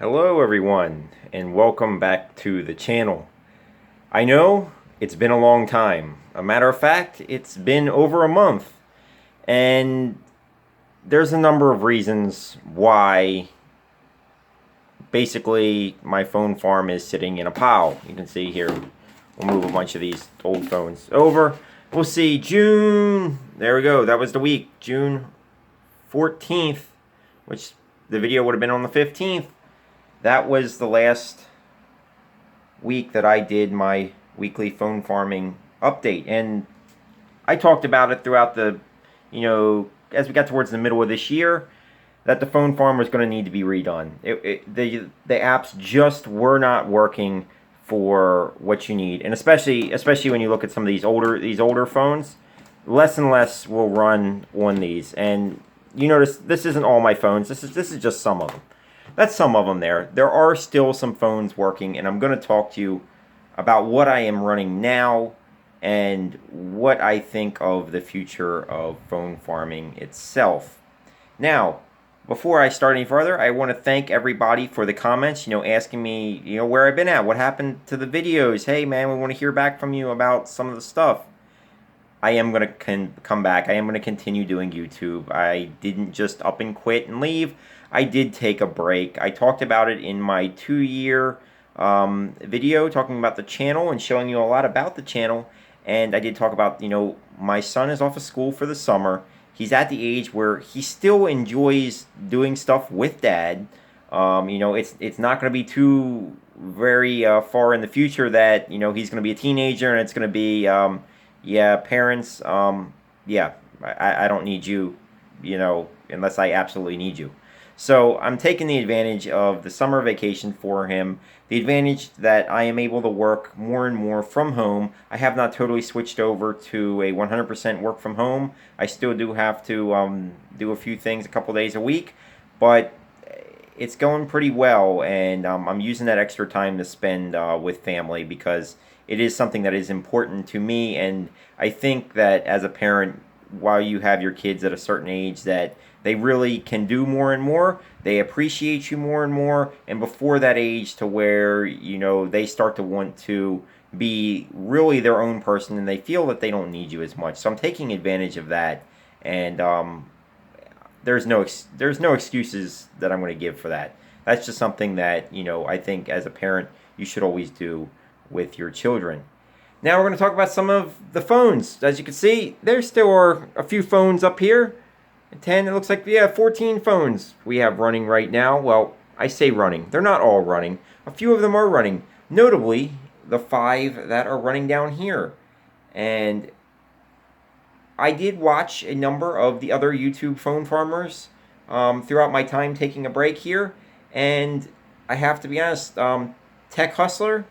Hello everyone, and welcome back to the channel. I know it's been a long time. A matter of fact, it's been over a month. And there's a number of reasons why basically my phone farm is sitting in a pile. You can see here, we'll move a bunch of these old phones over. We'll see June, there we go, that was the week, June 14th, which the video would have been on the 15th. That was the last week that I did my weekly phone farming update. And I talked about it throughout the, as we got towards the middle of this year, that the phone farm was going to need to be redone. The apps just were not working for what you need. And especially when you look at some of these older phones, less and less will run on these. And you notice this isn't all my phones. This is just some of them. That's some of them there. There are still some phones working, and I'm going to talk to you about what I am running now and what I think of the future of phone farming itself. Now, before I start any further, I want to thank everybody for the comments, asking me, where I've been at, what happened to the videos. Hey, man, we want to hear back from you about some of the stuff. I am going to come back. I am going to continue doing YouTube. I didn't just up and quit and leave. I did take a break. I talked about it in my 2-year video talking about the channel and showing you a lot about the channel. And I did talk about, my son is off of school for the summer. He's at the age where he still enjoys doing stuff with Dad. It's not going to be too very far in the future that, he's going to be a teenager and it's going to be, yeah, parents, yeah, I don't need you, unless I absolutely need you. So I'm taking the advantage of the summer vacation for him, the advantage that I am able to work more and more from home. I have not totally switched over to a 100% work from home. I still do have to do a few things a couple days a week, but it's going pretty well, and I'm using that extra time to spend with family because it is something that is important to me. And I think that as a parent, while you have your kids at a certain age, that they really can do more and more. They appreciate you more and more. And before that age to where, they start to want to be really their own person and they feel that they don't need you as much. So I'm taking advantage of that. And there's no excuses that I'm going to give for that. That's just something that, I think as a parent, you should always do with your children. Now we're going to talk about some of the phones. As you can see, there still are a few phones up here. 10, it looks like, 14 phones we have running right now. Well, I say running. They're not all running. A few of them are running. Notably, the 5 that are running down here. And I did watch a number of the other YouTube phone farmers throughout my time taking a break here. And I have to be honest, Tech Hustler,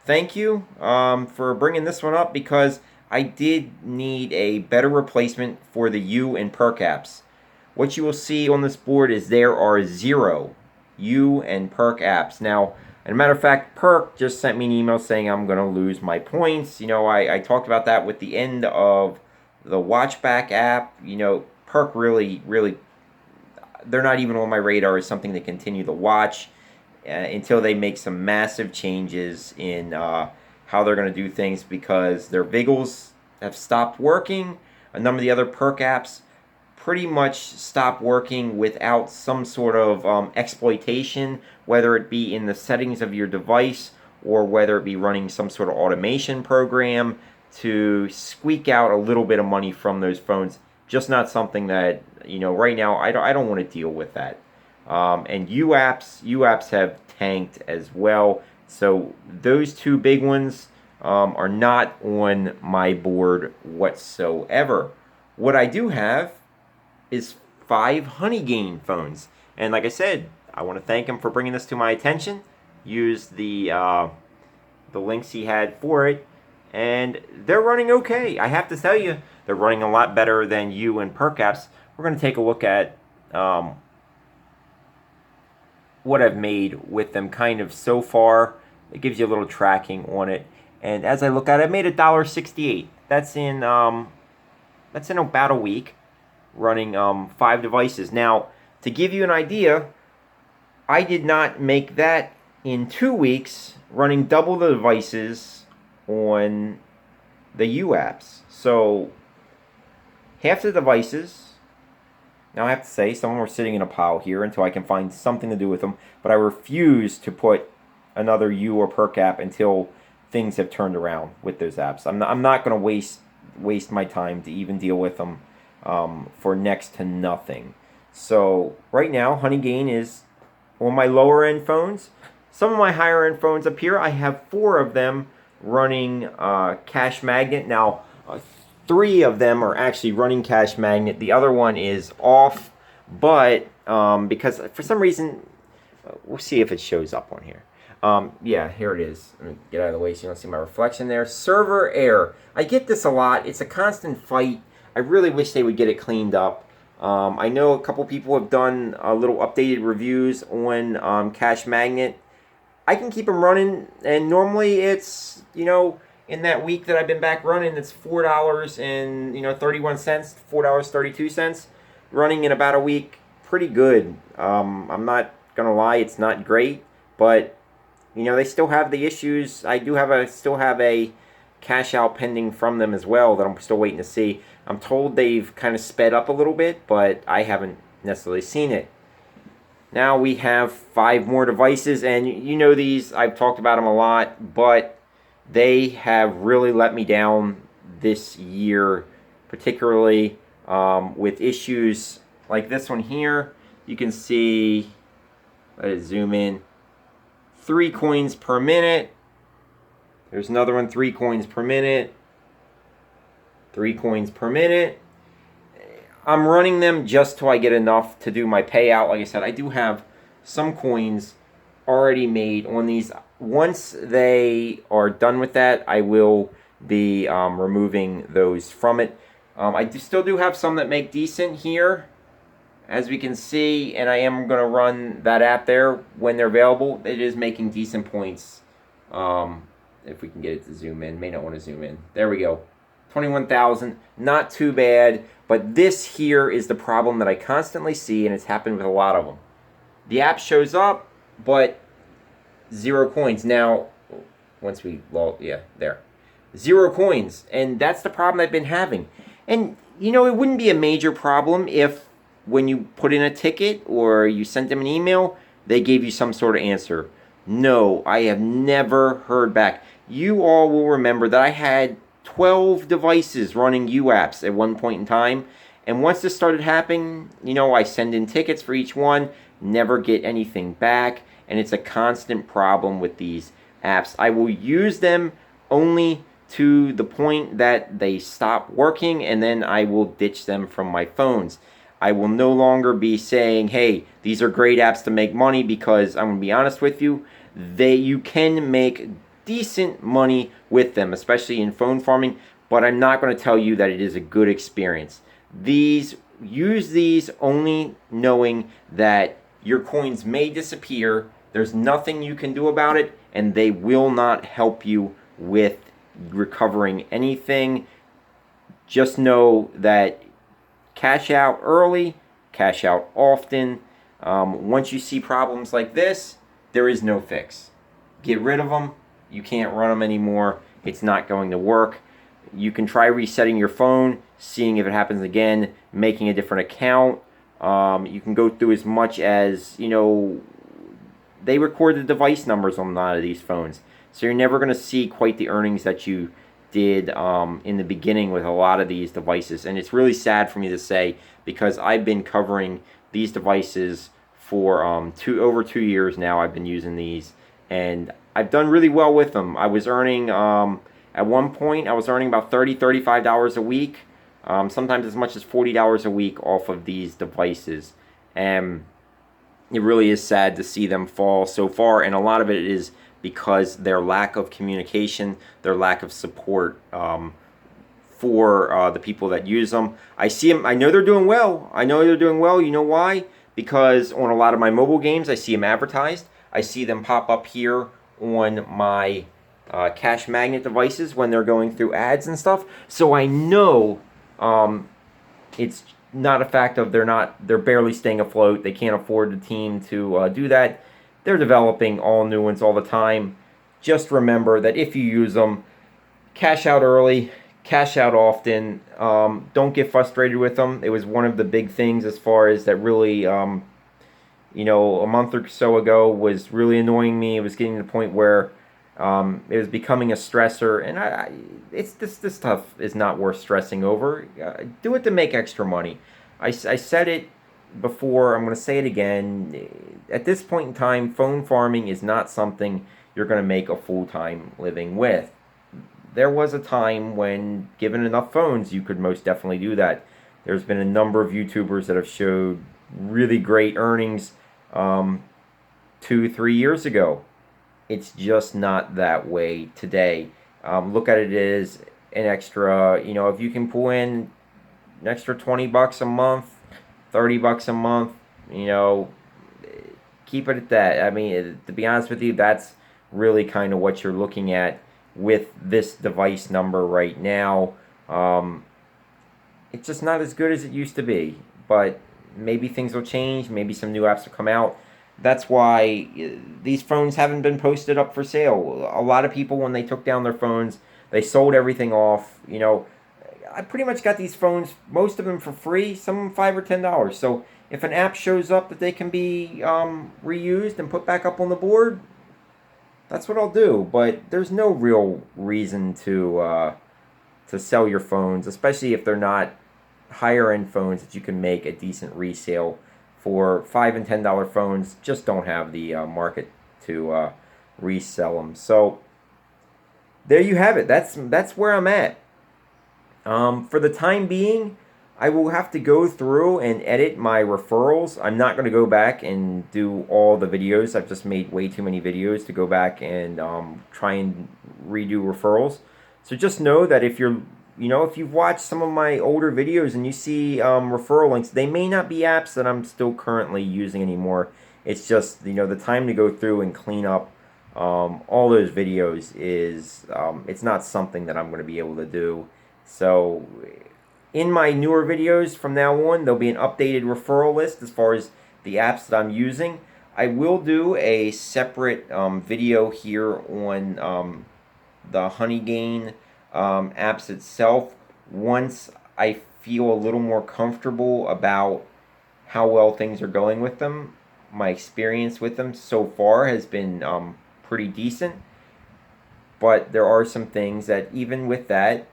thank you for bringing this one up because I did need a better replacement for the U and perk apps. What you will see on this board is there are 0 U and perk apps. Now, as a matter of fact, perk just sent me an email saying I'm going to lose my points. I talked about that with the end of the Watchback app. Perk really, they're not even on my radar as something to continue to watch until they make some massive changes in how they're going to do things because their Viggles have stopped working. A number of the other perk apps pretty much stopped working without some sort of exploitation, whether it be in the settings of your device or whether it be running some sort of automation program to squeak out a little bit of money from those phones. Just not something that, right now I don't want to deal with that. And U apps have tanked as well. So those 2 big ones are not on my board whatsoever. What I do have is 5 Honeygain phones. And like I said, I want to thank him for bringing this to my attention. Use the links he had for it. And they're running okay. I have to tell you, they're running a lot better than U and perk apps. We're going to take a look at what I've made with them kind of so far. It gives you a little tracking on it. And as I look at it, I made $1.68. That's in about a week, running 5 devices. Now, to give you an idea, I did not make that in 2 weeks, running double the devices on the U apps. So half the devices, now I have to say, some of them are sitting in a pile here until I can find something to do with them, but I refuse to put another U or perk app until things have turned around with those apps. I'm not going to waste my time to even deal with them for next to nothing. So right now, Honeygain is on my lower end phones. Some of my higher end phones up here, I have 4 of them running Cache Magnet. Now, 3 of them are actually running Cache Magnet. The other one is off, but because for some reason, we'll see if it shows up on here. Yeah, here it is. Let me get out of the way so you don't see my reflection there. Server error. I get this a lot. It's a constant fight. I really wish they would get it cleaned up. I know a couple people have done little updated reviews on Cache Magnet. I can keep them running, and normally it's, in that week that I've been back running, it's $4.31, $4.32, running in about a week. Pretty good. I'm not gonna lie, it's not great, but they still have the issues. I still have a cash out pending from them as well that I'm still waiting to see. I'm told they've kind of sped up a little bit, but I haven't necessarily seen it. Now we have 5 more devices, and these, I've talked about them a lot, but they have really let me down this year, particularly with issues like this one here. You can see, let it zoom in, 3 coins per minute. There's another one, 3 coins per minute. 3 coins per minute. I'm running them just till I get enough to do my payout. Like I said, I do have some coins already made on these. Once they are done with that, I will be removing those from it. I still do have some that make decent here, as we can see, and I am going to run that app there when they're available. It is making decent points. If we can get it to zoom in. May not want to zoom in. There we go. 21,000. Not too bad. But this here is the problem that I constantly see, and it's happened with a lot of them. The app shows up, but 0 coins. Now, once we, yeah, there. 0 coins. And that's the problem I've been having. And, it wouldn't be a major problem if when you put in a ticket or you sent them an email, they gave you some sort of answer. No, I have never heard back. You all will remember that I had 12 devices running UApps at one point in time. And once this started happening, I send in tickets for each one, never get anything back. And it's a constant problem with these apps. I will use them only to the point that they stop working, and then I will ditch them from my phones. I will no longer be saying, hey, these are great apps to make money, because I'm going to be honest with you, you can make decent money with them, especially in phone farming, but I'm not going to tell you that it is a good experience. Use these only knowing that your coins may disappear, there's nothing you can do about it, and they will not help you with recovering anything. Just know that cash out early, cash out often. Once you see problems like this, there is no fix. Get rid of them. You can't run them anymore. It's not going to work. You can try resetting your phone, seeing if it happens again, making a different account. You can go through as much as, they record the device numbers on a lot of these phones. So you're never going to see quite the earnings that you did in the beginning with a lot of these devices. And it's really sad for me to say, because I've been covering these devices for over 2 years now. I've been using these, and I've done really well with them. I was earning, at one point, I was earning about $30, $35 a week, sometimes as much as $40 a week off of these devices. And it really is sad to see them fall so far, and a lot of it is because their lack of communication, their lack of support for the people that use them. I see them, I know they're doing well. I know they're doing well. You know why? Because on a lot of my mobile games, I see them advertised. I see them pop up here on my Cache Magnet devices when they're going through ads and stuff. So I know it's not a fact of they're barely staying afloat. They can't afford the team to do that. They're developing all new ones all the time. Just remember that if you use them, cash out early, cash out often. Don't get frustrated with them. It was one of the big things as far as that really, you know, a month or so ago was really annoying me. It was getting to the point where it was becoming a stressor, and it's this stuff is not worth stressing over. Do it to make extra money. I said it before. I'm going to say it again. At this point in time, phone farming is not something you're going to make a full-time living with. There was a time when, given enough phones, you could most definitely do that. There's been a number of YouTubers that have showed really great earnings 2-3 years ago. It's just not that way today. Look at it as an extra, you know, if you can pull in an extra $20 a month, $30 a month, you know, keep it at that. I mean, to be honest with you, that's really kind of what you're looking at with this device number right now. It's just not as good as it used to be, but maybe things will change. Maybe some new apps will come out. That's why these phones haven't been posted up for sale. A lot of people, when they took down their phones, they sold everything off. You know, I pretty much got these phones, most of them for free, some of them $5 or $10. So if an app shows up that they can be reused and put back up on the board, that's what I'll do. But there's no real reason to sell your phones, especially if they're not higher end phones that you can make a decent resale for. $5 and $10 phones just don't have the market to resell them. So there you have it. That's where I'm at. For the time being, I will have to go through and edit my referrals. I'm not going to go back and do all the videos. I've just made way too many videos to go back and try and redo referrals. So just know that if you're, you know, if you've watched some of my older videos and you see referral links, they may not be apps that I'm still currently using anymore. It's just, you know, the time to go through and clean up all those videos is, it's not something that I'm going to be able to do. So in my newer videos from now on, there'll be an updated referral list as far as the apps that I'm using. I will do a separate video here on the Honeygain apps itself once I feel a little more comfortable about how well things are going with them. My experience with them so far has been pretty decent, but there are some things that even with that,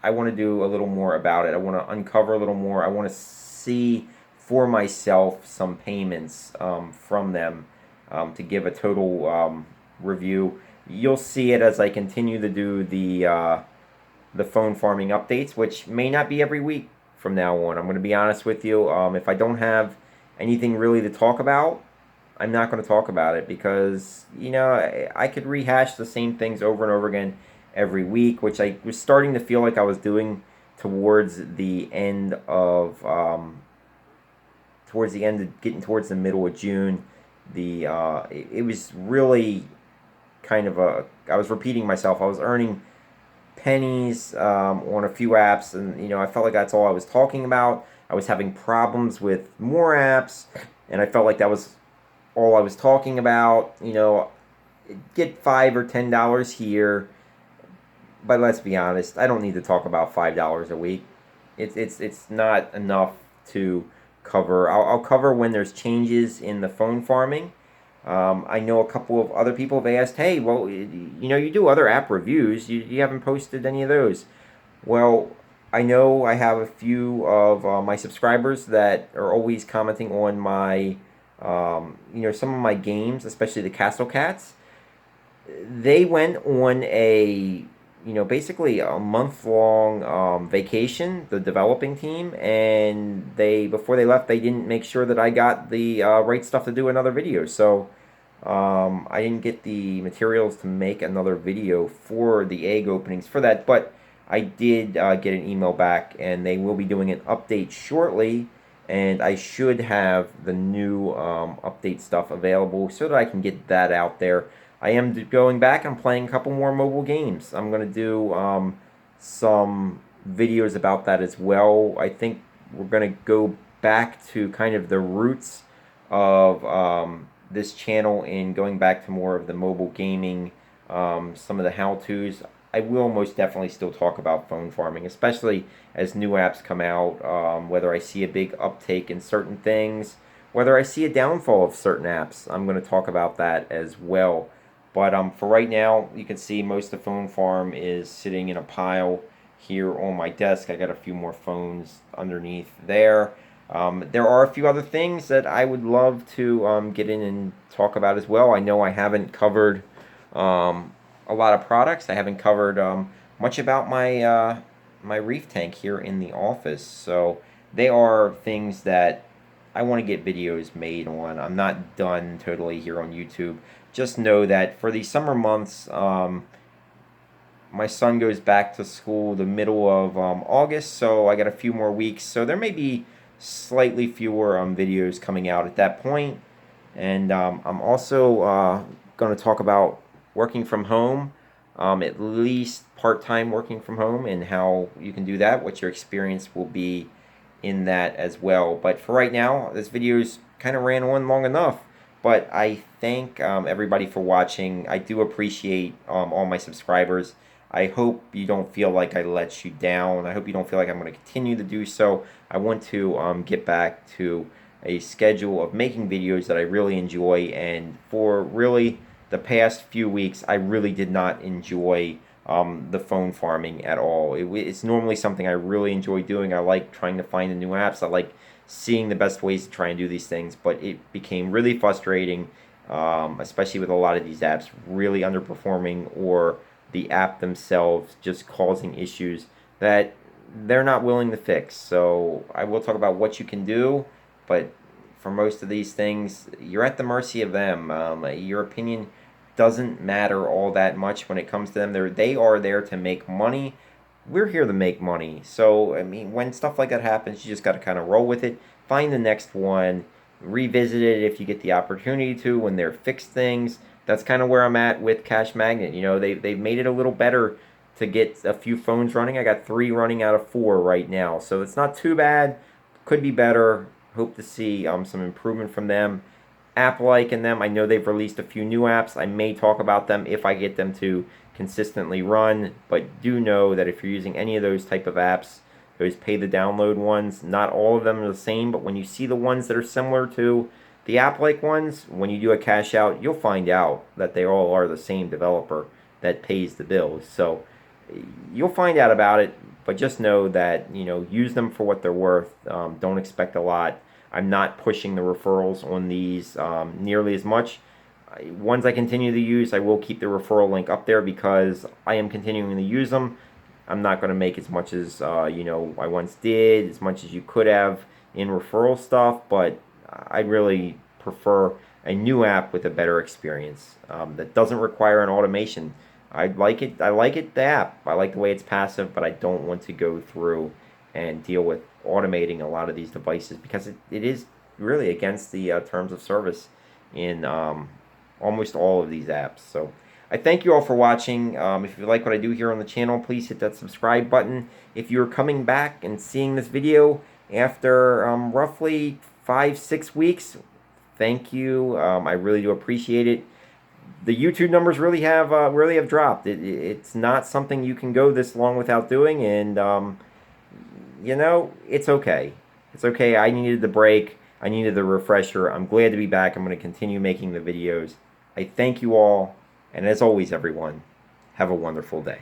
I want to do a little more about it. I want to uncover a little more. I want to see for myself some payments from them to give a total review. You'll see it as I continue to do the phone farming updates, which may not be every week from now on. I'm going to be honest with you. If I don't have anything really to talk about, I'm not going to talk about it because, you know, I could rehash the same things over and over again every week, which I was starting to feel like I was doing towards the end of getting towards the middle of June. It was really kind of I was repeating myself. I was earning pennies on a few apps, and you know, I felt like that's all I was talking about. I was having problems with more apps, and I felt like that was all I was talking about. You know, get $5 or $10 here. But let's be honest, I don't need to talk about $5 a week. It's not enough to cover. I'll cover when there's changes in the phone farming. I know a couple of other people have asked, hey, well, you know, you do other app reviews. You haven't posted any of those. Well, I know I have a few of my subscribers that are always commenting on my, you know, some of my games, especially the Castle Cats. They went on a, you know, basically a month-long vacation, the developing team, and before they left, they didn't make sure that I got the right stuff to do another video. So I didn't get the materials to make another video for the egg openings for that, but I did get an email back, and they will be doing an update shortly, and I should have the new update stuff available so that I can get that out there. I am going back and playing a couple more mobile games. I'm going to do some videos about that as well. I think we're going to go back to kind of the roots of this channel and going back to more of the mobile gaming, some of the how-tos. I will most definitely still talk about phone farming, especially as new apps come out, whether I see a big uptake in certain things, whether I see a downfall of certain apps. I'm going to talk about that as well. But for right now, you can see most of the phone farm is sitting in a pile here on my desk. I got a few more phones underneath there. There are a few other things that I would love to get in and talk about as well. I know I haven't covered a lot of products. I haven't covered much about my my reef tank here in the office. So they are things that I want to get videos made on. I'm not done totally here on YouTube. Just know that for the summer months, my son goes back to school the middle of August, so I got a few more weeks. So there may be slightly fewer videos coming out at that point. And I'm also going to talk about working from home, at least part-time working from home, and how you can do that, what your experience will be in that as well. But for right now, this video's kind of ran on long enough. But I thank everybody for watching. I do appreciate all my subscribers. I hope you don't feel like I let you down. I hope you don't feel like I'm going to continue to do so. I want to get back to a schedule of making videos that I really enjoy. And for really the past few weeks, I really did not enjoy the phone farming at all. It's normally something I really enjoy doing. I like trying to find the new apps. I like seeing the best ways to try and do these things, but it became really frustrating, especially with a lot of these apps really underperforming, or the app themselves just causing issues that they're not willing to fix. So I will talk about what you can do, but for most of these things, you're at the mercy of them. Your opinion doesn't matter all that much when it comes to them. They are there to make money. We're here to make money. So, I mean, when stuff like that happens, you just got to kind of roll with it. Find the next one. Revisit it if you get the opportunity to when they're fixed things. That's kind of where I'm at with Cash Magnet. You know, they've made it a little better to get a few phones running. I got 3 running out of 4 right now. So it's not too bad. Could be better. Hope to see some improvement from them. App-like in them. I know they've released a few new apps. I may talk about them if I get them to consistently run, but do know that if you're using any of those type of apps, those pay the download ones, not all of them are the same, but when you see the ones that are similar to the app-like ones, when you do a cash out, you'll find out that they all are the same developer that pays the bills. So you'll find out about it, but just know that, you know, use them for what they're worth. Don't expect a lot. I'm not pushing the referrals on these nearly as much. Ones I continue to use, I will keep the referral link up there because I am continuing to use them. I'm not going to make as much as you know, I once did, as much as you could have in referral stuff, but I really prefer a new app with a better experience that doesn't require an automation. I like it, the app. I like the way it's passive, but I don't want to go through and deal with automating a lot of these devices because it is really against the terms of service in almost all of these apps. So I thank you all for watching. If you like what I do here on the channel, please hit that subscribe button. If you're coming back and seeing this video after roughly 5-6 weeks, thank you. I really do appreciate it. The YouTube numbers really have dropped. It's not something you can go this long without doing, and you know, it's okay. It's okay. I needed the break. I needed the refresher. I'm glad to be back. I'm going to continue making the videos. I thank you all, and as always, everyone, have a wonderful day.